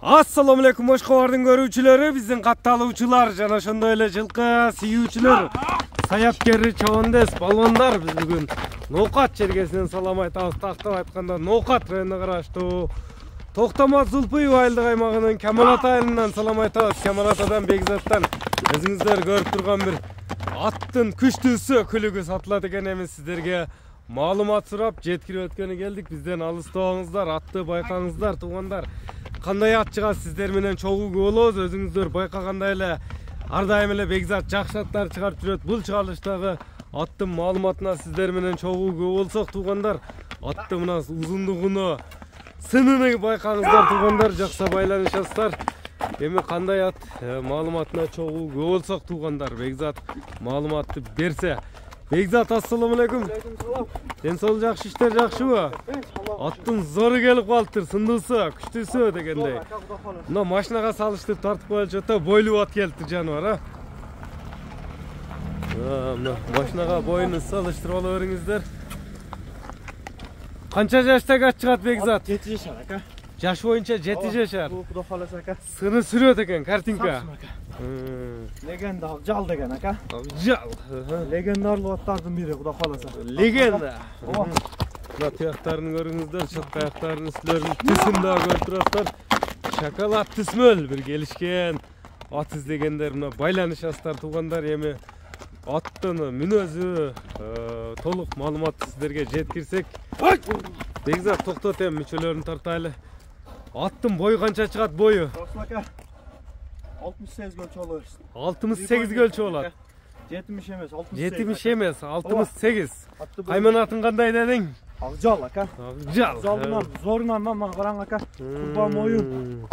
Assalamu alaikum Qo'shqo'rning ko'ruvchilari, bizning qattaluvchilar, jana shunday ele жылқы сүйүүчүлөр, саяпкери чоонdes, балвандар biz bugun Ноқат чергесинен салам айтабыз. Тактап айтканда Ноқат районуна караштуу Токтомот Зулпуев айылдык аймагынын Камалат айылынан салам айтабыз. Камалат атадан Бекзаттан өзүңүздөр көрүп турган бир аттын күчтүүсү күлүгү сатылат экен. Эми сиздерге маалымат сурап жеткирип өткөнү келдик. Бизден алыстабаңыздар, атты байкаңыздар, туугандар. Кандай ат чыгат сиздер менен чогууга болобуз. Өзүңүздөр байкагандай эле ар дайым эле Бекзат жакшы аттар чыгарып жүрөт. Бул чыгарылыштагы аттын маалыматына сиздер менен чогууга болсок, туугандар, аттын мына узундугуну, сынын байкаңыздар, туугандар, жакса байланышасыздар. Эми кандай ат маалыматына чогууга болсок, туугандар, Бекзат маалыматты берсе. Бекзат, ассаламу алейкум. Ден сол жакшы, иштер жакшыбы? Аттын зору келип калыптыр, сындуусу, күчтүүсү дегендей. Мына машинага салыштырып тартып коелчу да, бойлуу ат келиптир жаныбар, мына машинага боюну салыштырып ала бериңиздер. Канча жаштагы ат чыгат Бекзат? 7 жашар ака. Жаш боюнча 7 жашар. Кудо каласа ака. Сыны сүрөт экен, картинка. Легенда Акжал деген ака. Акжал. Легендарлуу аттардын бири, кудо каласа. Легенда. Мына тияктарын көрүңүздөр, чатка аяктарын үстүлөрүн түсүн да көрүп турасыздар. Шоколад түсмөл бир келишкен ат издегендер мына байланышасыздар, туугандар. Эми аттын мүнөзү толук маалыматты сиздерге жеткирсек. Бекзат, токтот, эми мүчөлөрүн тартайлы. Аттын бою канча чыгат бою? 68 көлчө болот. 68 көлчө болот. 70 эмес, 68. 70 эмес, 68. Кайман атын кандай дедиң? Акжал ака. Акжал. Зорунан мама караң ака. Курбан моюн.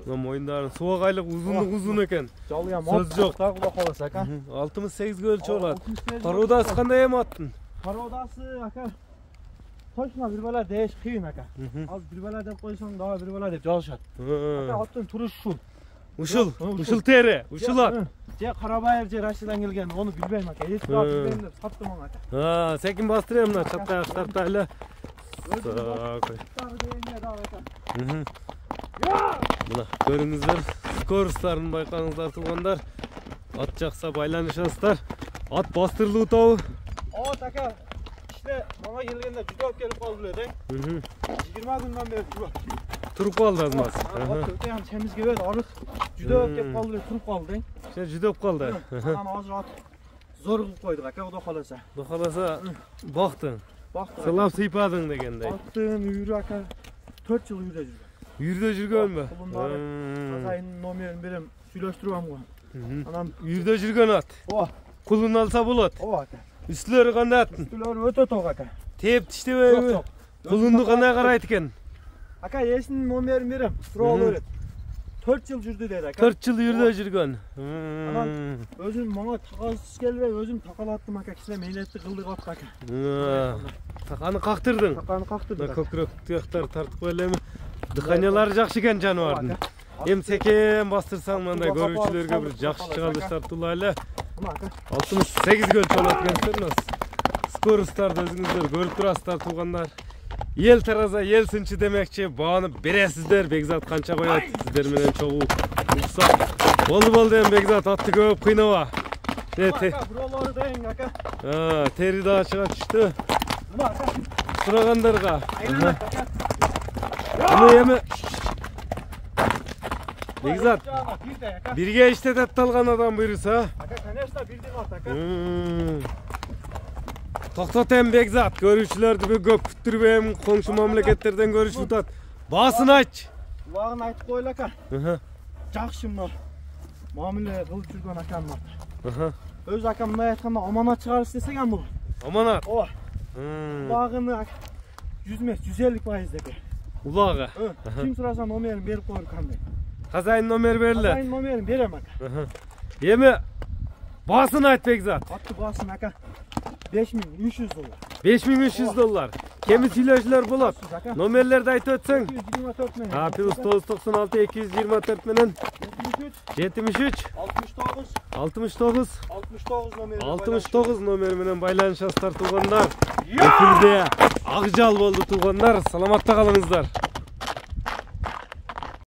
Мына моюндарын суагайлык узун экен. Жалыям сөз жок. Кудо каласа ака. 68 көлчө болот. Пародасы кандай эми аттын? Пародасы ака. Точно бир бала деш кыйын ака. Аз бир бала деп койсоң, дагы бир бала деп жалышат. Ака аттын турушу Ушул тери, ушул ат. Же Карабаев, же Рашидан келген, оны билбейм ака. Эч бак билбейм деп саттым ака. Секин бастырам мына чатка аяктарды эле. Мына көрүңүздөр, скоросттарын байкаңыздар, туугандар. Ат жакса байланышасыздар. Ат бастырылуу табы. Ат ака, иште мага келгенде жүдөп келип калды эле, 20 күндөн бери туруп калды азмаз. Ат семизге бет арык жүдөп келип калды эле, туруп калды. Жүдөп калды. Анан азыр ат зор кылып койдук ака, кудо каласа. Кудо каласа бактың. Сылап сыйпадың дегендей. Аттын үйрү ака 4 жыл үйрүдө жүргөн. Үйрүдө жүргөнбү? Кулундарын номерин берем, сүйлөштүрөм го. Анан үйрүдө жүргөн ат. Ооба. Кулун алса болот. Ооба ака. Үстүлөрү кандай аттын? Үстүлөрү өтө ток ака. Теп тиштебейби? Кулунду кандай карайт экен? Ака, эсинин номерин берем, суроо берет. 4 жыл жүрдү дейт ака. 4 жыл үйрүдө жүргөн. Анан өзүм мага такасыз келбей, өзүм такалаттым ака, кичине мейлетти кылдык атты ака. Таканы кактырдың? Таканы кактырдым. Көкүрөк тияктары тартып коелу эми. Дыханиялары жакшы экен жаныбардын. Эми секен бастырсаң мындай көрүүчүлөргө бир жакшы чыгарылыш тартуулайлы. 68 көлчө болот экенсиздер. Скоросттарды өзүңүздөр көрүп турасыздар, туугандар. Ел тараза, ел сынчы демекчи, бааны бересиздер. Бекзат канча коет сиздер менен чогуу уруксат. Болду эми Бекзат, атты көп кыйнаба. Ака, биролору дейин ака. Тери дагы чыга түштү. Сурагандарга. Эми Бекзат, бирге иштетет талган адам буйруса? Ака, конечно, бирдин ат ака. Токтот эми Бекзат, көрүүчүлөрдү бир көп күттүрбөйм, коңшу мамлекеттерден көрүшүп атат. Баасын айтчы. Убагын айтып коелу ака. Жакшы мына мамиле кылып жүргөн акам бар. Өз акам мындай айтканда аманат чыгарыш десең ам бул. Аманат? Ооба. Убагыны 100 эмес, 150% деп. Улагы? Ким сураса номерин берип коер кандай. Казайын номер берилет. Казайын номерин берем ака. Эми баасын айт Бекзат. Аттı баасын ака. $5300. $5300. Кеми сүйлөшүлөр болот. Номерлерди айтып өтсөң. 224 менен. Плюс 996 224 менен 73 69 69 номер менен байланышасыздар, туугандар. Эфирде Акжал болду, туугандар. Саламатта калыңыздар.